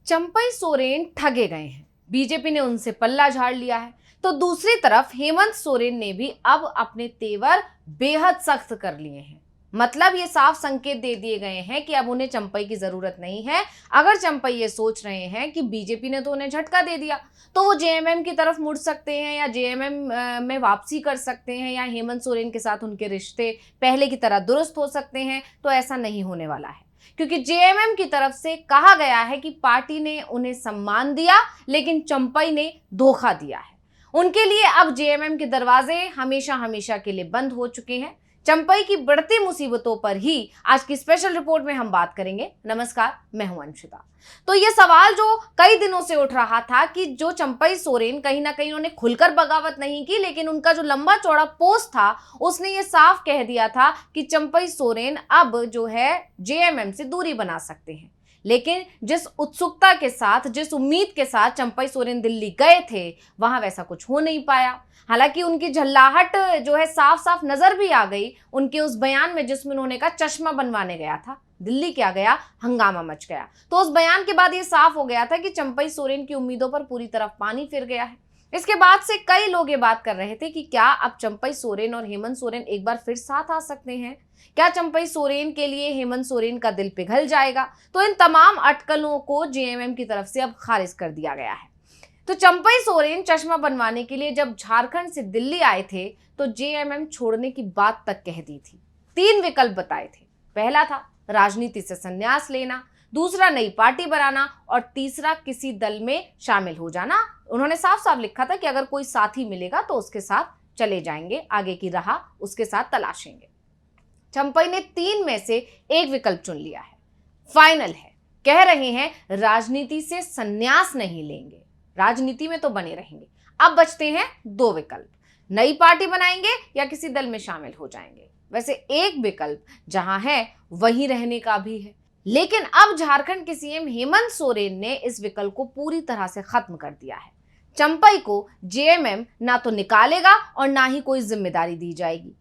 चंपई सोरेन ठगे गए हैं, बीजेपी ने उनसे पल्ला झाड़ लिया है। तो दूसरी तरफ हेमंत सोरेन ने भी अब अपने तेवर बेहद सख्त कर लिए हैं। मतलब ये साफ संकेत दे दिए गए हैं कि अब उन्हें चंपई की जरूरत नहीं है। अगर चंपई ये सोच रहे हैं कि बीजेपी ने तो उन्हें झटका दे दिया तो वो जेएमएम की तरफ मुड़ सकते हैं या जेएमएम में वापसी कर सकते हैं या हेमंत सोरेन के साथ उनके रिश्ते पहले की तरह दुरुस्त हो सकते हैं, तो ऐसा नहीं होने वाला है। क्योंकि जेएमएम की तरफ से कहा गया है कि पार्टी ने उन्हें सम्मान दिया लेकिन चंपई ने धोखा दिया है। उनके लिए अब जेएमएम के दरवाजे हमेशा हमेशा के लिए बंद हो चुके हैं। चंपई की बढ़ती मुसीबतों पर ही आज की स्पेशल रिपोर्ट में हम बात करेंगे। नमस्कार, मैं हूं अंशिता। तो ये सवाल जो कई दिनों से उठ रहा था कि जो चंपई सोरेन कहीं ना कहीं उन्होंने खुलकर बगावत नहीं की, लेकिन उनका जो लंबा चौड़ा पोस्ट था उसने ये साफ कह दिया था कि चंपई सोरेन अब जो है जेएमएम से दूरी बना सकते हैं। लेकिन जिस उत्सुकता के साथ, जिस उम्मीद के साथ चंपई सोरेन दिल्ली गए थे, वहां वैसा कुछ हो नहीं पाया। हालांकि उनकी झल्लाहट जो है साफ साफ नजर भी आ गई उनके उस बयान में जिसमें उन्होंने कहा चश्मा बनवाने गया था, दिल्ली क्या गया, हंगामा मच गया। तो उस बयान के बाद ये साफ हो गया था कि चंपई सोरेन की उम्मीदों पर पूरी तरह पानी फिर गया है। इसके बाद से कई लोग ये बात कर रहे थे कि क्या अब चंपई सोरेन और हेमंत सोरेन एक बार फिर साथ आ सकते हैं? क्या चंपई सोरेन के लिए हेमंत सोरेन का दिल पिघल जाएगा? तो इन तमाम अटकलों को जेएमएम की तरफ से अब खारिज कर दिया गया है। तो चंपई सोरेन चश्मा बनवाने के लिए जब झारखंड से दिल्ली आए थे तो जेएमएम छोड़ने की बात तक कह दी थी। 3 विकल्प बताए थे। पहला था राजनीति से संन्यास लेना, दूसरा नई पार्टी बनाना और तीसरा किसी दल में शामिल हो जाना। उन्होंने साफ साफ लिखा था कि अगर कोई साथी मिलेगा तो उसके साथ चले जाएंगे, आगे की राह उसके साथ तलाशेंगे। चंपई ने 3 में से एक विकल्प चुन लिया है, फाइनल है। कह रहे हैं राजनीति से संन्यास नहीं लेंगे, राजनीति में तो बने रहेंगे। अब बचते हैं 2 विकल्प, नई पार्टी बनाएंगे या किसी दल में शामिल हो जाएंगे। वैसे एक विकल्प जहां है वहीं रहने का भी है, लेकिन अब झारखंड के सीएम हेमंत सोरेन ने इस विकल्प को पूरी तरह से खत्म कर दिया है। चंपई को जेएमएम ना तो निकालेगा और ना ही कोई जिम्मेदारी दी जाएगी।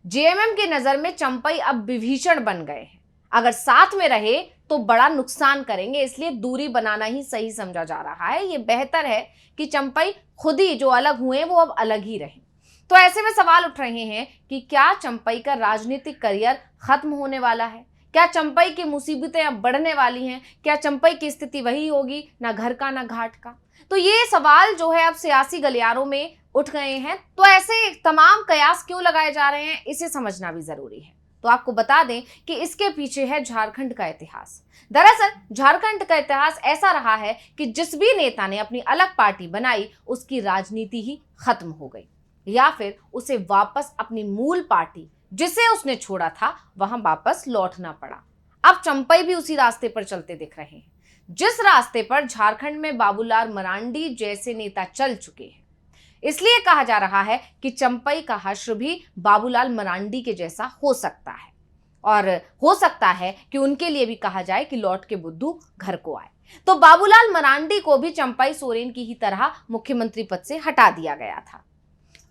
जेएमएम की नजर में चंपई अब विभीषण बन गए हैं। अगर साथ में रहे तो बड़ा नुकसान करेंगे, इसलिए दूरी बनाना ही सही समझा जा रहा है। ये बेहतर है कि चंपई खुद ही जो अलग हुए वो अब अलग ही रहें। तो ऐसे में सवाल उठ रहे हैं कि क्या चंपई का राजनीतिक करियर खत्म होने वाला है? क्या चंपई की मुसीबतें अब बढ़ने वाली हैं? क्या चंपई की स्थिति वही होगी, ना घर का ना घाट का? तो ये सवाल जो है अब सियासी गलियारों में उठ गए हैं। तो ऐसे तमाम कयास क्यों लगाए जा रहे हैं, इसे समझना भी जरूरी है। तो आपको बता दें कि इसके पीछे है झारखंड का इतिहास। दरअसल झारखंड का इतिहास ऐसा रहा है कि जिस भी नेता ने अपनी अलग पार्टी बनाई उसकी राजनीति ही खत्म हो गई, या फिर उसे वापस अपनी मूल पार्टी जिसे उसने छोड़ा था वहां वापस लौटना पड़ा। अब चंपई भी उसी रास्ते पर चलते दिख रहे हैं, जिस रास्ते पर झारखंड में बाबूलाल मरांडी जैसे नेता चल चुके हैं। इसलिए कहा जा रहा है कि चंपई का हश्र भी बाबूलाल मरांडी के जैसा हो सकता है, और हो सकता है कि उनके लिए भी कहा जाए कि लौट के बुद्धू घर को आए। तो बाबूलाल मरांडी को भी चंपई सोरेन की ही तरह मुख्यमंत्री पद से हटा दिया गया था।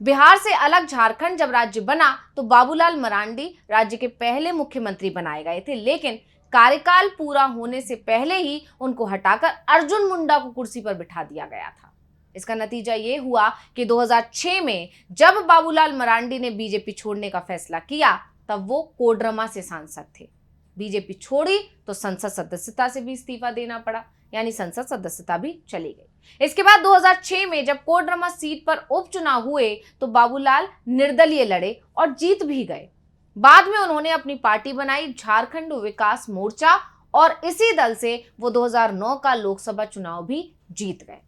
बिहार से अलग झारखंड जब राज्य बना तो बाबूलाल मरांडी राज्य के पहले मुख्यमंत्री बनाए गए थे, लेकिन कार्यकाल पूरा होने से पहले ही उनको हटाकर अर्जुन मुंडा को कुर्सी पर बिठा दिया गया था। इसका नतीजा ये हुआ कि 2006 में जब बाबूलाल मरांडी ने बीजेपी छोड़ने का फैसला किया तब वो कोडरमा से सांसद थे। बीजेपी छोड़ी तो संसद सदस्यता से भी इस्तीफा देना पड़ा, यानी संसद सदस्यता भी चली गई। इसके बाद 2006 में जब कोडरमा सीट पर उपचुनाव हुए तो बाबूलाल निर्दलीय लड़े और जीत भी गए। बाद में उन्होंने अपनी पार्टी बनाई झारखंड विकास मोर्चा, और इसी दल से वो 2009 का लोकसभा चुनाव भी जीत गए।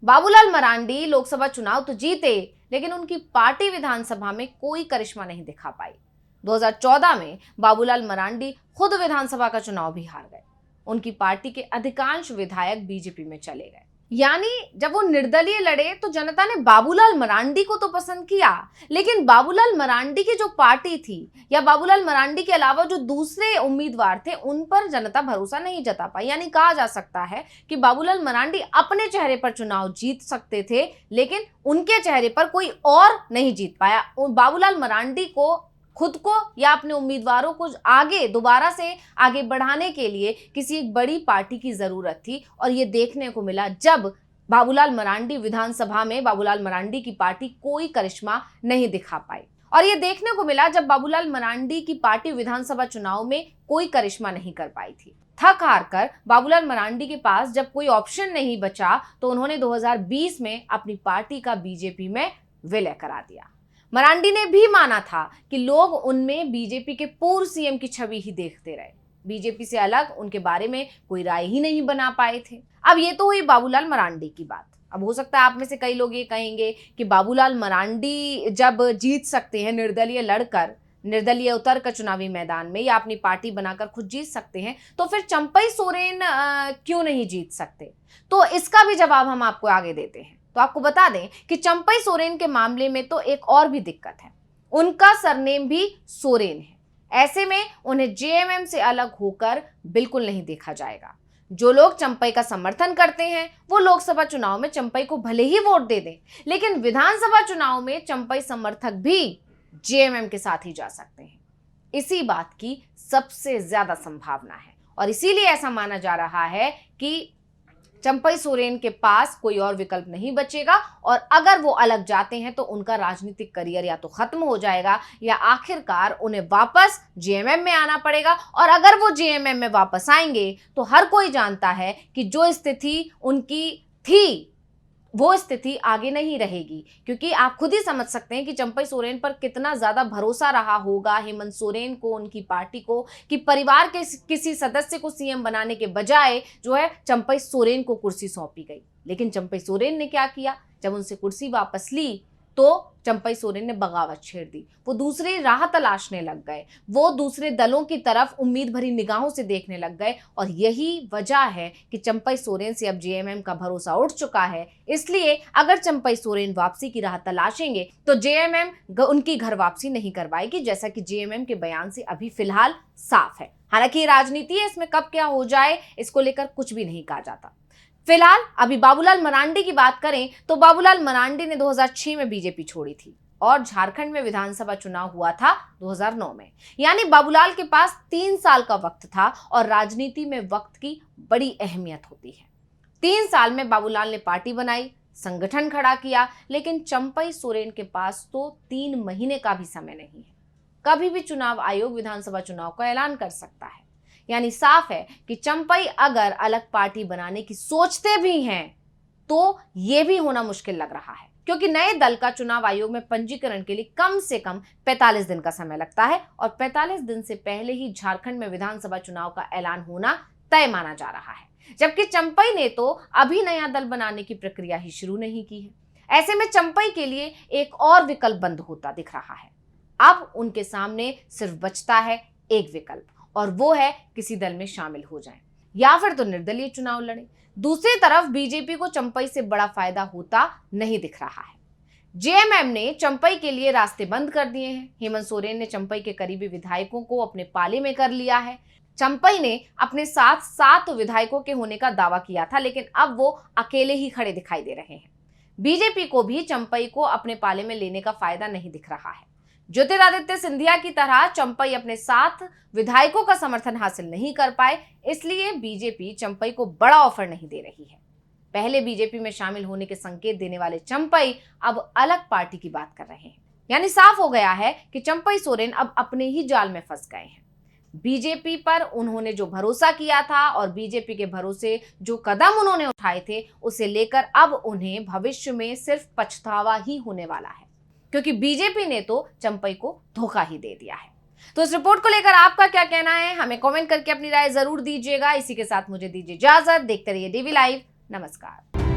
बाबूलाल मरांडी लोकसभा चुनाव तो जीते, लेकिन उनकी पार्टी विधानसभा में कोई करिश्मा नहीं दिखा पाई। 2014 में बाबूलाल मरांडी खुद विधानसभा का चुनाव भी हार गए। उनकी पार्टी के अधिकांश विधायक बीजेपी में चले गए। यानी जब वो निर्दलीय लड़े तो जनता ने बाबूलाल मरांडी को तो पसंद किया, लेकिन बाबूलाल मरांडी की जो पार्टी थी या बाबूलाल मरांडी के अलावा जो दूसरे उम्मीदवार थे उन पर जनता भरोसा नहीं जता पाई। यानी कहा जा सकता है कि बाबूलाल मरांडी अपने चेहरे पर चुनाव जीत सकते थे, लेकिन उनके चेहरे पर कोई और नहीं जीत पाया। बाबूलाल मरांडी को खुद को या अपने उम्मीदवारों को आगे दोबारा से आगे बढ़ाने के लिए किसी एक बड़ी पार्टी की जरूरत थी। और ये देखने को मिला जब बाबूलाल मरांडी विधानसभा में बाबूलाल मरांडी की पार्टी कोई करिश्मा नहीं दिखा पाई। और ये देखने को मिला जब बाबूलाल मरांडी की पार्टी विधानसभा चुनाव में कोई करिश्मा नहीं कर पाई थी। थक हार कर बाबूलाल मरांडी के पास जब कोई ऑप्शन नहीं बचा तो उन्होंने 2020 में अपनी पार्टी का बीजेपी में विलय करा दिया। मरांडी ने भी माना था कि लोग उनमें बीजेपी के पूर्व सीएम की छवि ही देखते रहे, बीजेपी से अलग उनके बारे में कोई राय ही नहीं बना पाए थे। अब ये तो हुई बाबूलाल मरांडी की बात। अब हो सकता है आप में से कई लोग ये कहेंगे कि बाबूलाल मरांडी जब जीत सकते हैं निर्दलीय लड़कर, निर्दलीय उतर कर चुनावी मैदान में या अपनी पार्टी बनाकर खुद जीत सकते हैं, तो फिर चंपई सोरेन क्यों नहीं जीत सकते? तो इसका भी जवाब हम आपको आगे देते हैं। तो आपको बता दें कि चंपई सोरेन के मामले में तो एक और भी दिक्कत है, उनका सरनेम भी सोरेन है। ऐसे में उन्हें जेएमएम से अलग होकर बिल्कुल नहीं देखा जाएगा। जो लोग चंपई का समर्थन करते हैं वो लोकसभा चुनाव में चंपई को भले ही वोट दे दें, लेकिन विधानसभा चुनाव में चंपई समर्थक भी जेएमएम के साथ ही जा सकते हैं। इसी बात की सबसे ज्यादा संभावना है और इसीलिए ऐसा माना जा रहा है कि चंपई सोरेन के पास कोई और विकल्प नहीं बचेगा और अगर वो अलग जाते हैं तो उनका राजनीतिक करियर या तो खत्म हो जाएगा या आखिरकार उन्हें वापस जेएमएम में आना पड़ेगा। और अगर वो जेएमएम में वापस आएंगे तो हर कोई जानता है कि जो स्थिति उनकी थी वो स्थिति आगे नहीं रहेगी, क्योंकि आप खुद ही समझ सकते हैं कि चंपई सोरेन पर कितना ज्यादा भरोसा रहा होगा हेमंत सोरेन को, उनकी पार्टी को, कि परिवार के किसी सदस्य को सीएम बनाने के बजाय जो है चंपई सोरेन को कुर्सी सौंपी गई। लेकिन चंपई सोरेन ने क्या किया, जब उनसे कुर्सी वापस ली तो चंपई सोरेन ने बगावत छेड़ दी। वो दूसरी राह तलाशने लग गए, वो दूसरे दलों की तरफ उम्मीद भरी निगाहों से देखने लग गए और यही वजह है कि चंपई सोरेन से अब जेएमएम का भरोसा उठ चुका है। इसलिए अगर चंपई सोरेन वापसी की राह तलाशेंगे तो जेएमएम उनकी घर वापसी नहीं करवाएगी, जैसा कि जेएमएम के बयान से अभी फिलहाल साफ है। हालांकि ये राजनीति है, इसमें कब क्या हो जाए इसको लेकर कुछ भी नहीं कहा जाता। फिलहाल अभी बाबूलाल मरांडी की बात करें तो बाबूलाल मरांडी ने 2006 में बीजेपी छोड़ी थी और झारखंड में विधानसभा चुनाव हुआ था 2009 में। यानी बाबूलाल के पास 3 साल का वक्त था और राजनीति में वक्त की बड़ी अहमियत होती है। 3 साल में बाबूलाल ने पार्टी बनाई, संगठन खड़ा किया, लेकिन चंपई सोरेन के पास तो 3 महीने का भी समय नहीं है। कभी भी चुनाव आयोग विधानसभा चुनाव का ऐलान कर सकता है। यानी साफ है कि चंपई अगर अलग पार्टी बनाने की सोचते भी हैं तो यह भी होना मुश्किल लग रहा है, क्योंकि नए दल का चुनाव आयोग में पंजीकरण के लिए कम से कम 45 दिन का समय लगता है और 45 दिन से पहले ही झारखंड में विधानसभा चुनाव का ऐलान होना तय माना जा रहा है। जबकि चंपई ने तो अभी नया दल बनाने की प्रक्रिया ही शुरू नहीं की है। ऐसे में चंपई के लिए एक और विकल्प बंद होता दिख रहा है। अब उनके सामने सिर्फ बचता है एक विकल्प और वो है किसी दल में शामिल हो जाएं या फिर तो निर्दलीय चुनाव लड़ें। दूसरी तरफ बीजेपी को चंपई से बड़ा फायदा होता नहीं दिख रहा है। जेएमएम ने चंपई के लिए रास्ते बंद कर दिए हैं। हेमंत सोरेन ने चंपई के करीबी विधायकों को अपने पाले में कर लिया है। चंपई ने अपने साथ 7 विधायकों के होने का दावा किया था, लेकिन अब वो अकेले ही खड़े दिखाई दे रहे हैं। बीजेपी को भी चंपई को अपने पाले में लेने का फायदा नहीं दिख रहा है। ज्योतिरादित्य सिंधिया की तरह चंपई अपने 7 विधायकों का समर्थन हासिल नहीं कर पाए, इसलिए बीजेपी चंपई को बड़ा ऑफर नहीं दे रही है। पहले बीजेपी में शामिल होने के संकेत देने वाले चंपई अब अलग पार्टी की बात कर रहे हैं। यानी साफ हो गया है कि चंपई सोरेन अब अपने ही जाल में फंस गए हैं। बीजेपी पर उन्होंने जो भरोसा किया था और बीजेपी के भरोसे जो कदम उन्होंने उठाए थे, उसे लेकर अब उन्हें भविष्य में सिर्फ पछतावा ही होने वाला है, क्योंकि बीजेपी ने तो चंपई को धोखा ही दे दिया है। तो इस रिपोर्ट को लेकर आपका क्या कहना है, हमें कमेंट करके अपनी राय जरूर दीजिएगा। इसी के साथ मुझे दीजिए इजाजत। देखते रहिए डीवी लाइव। नमस्कार।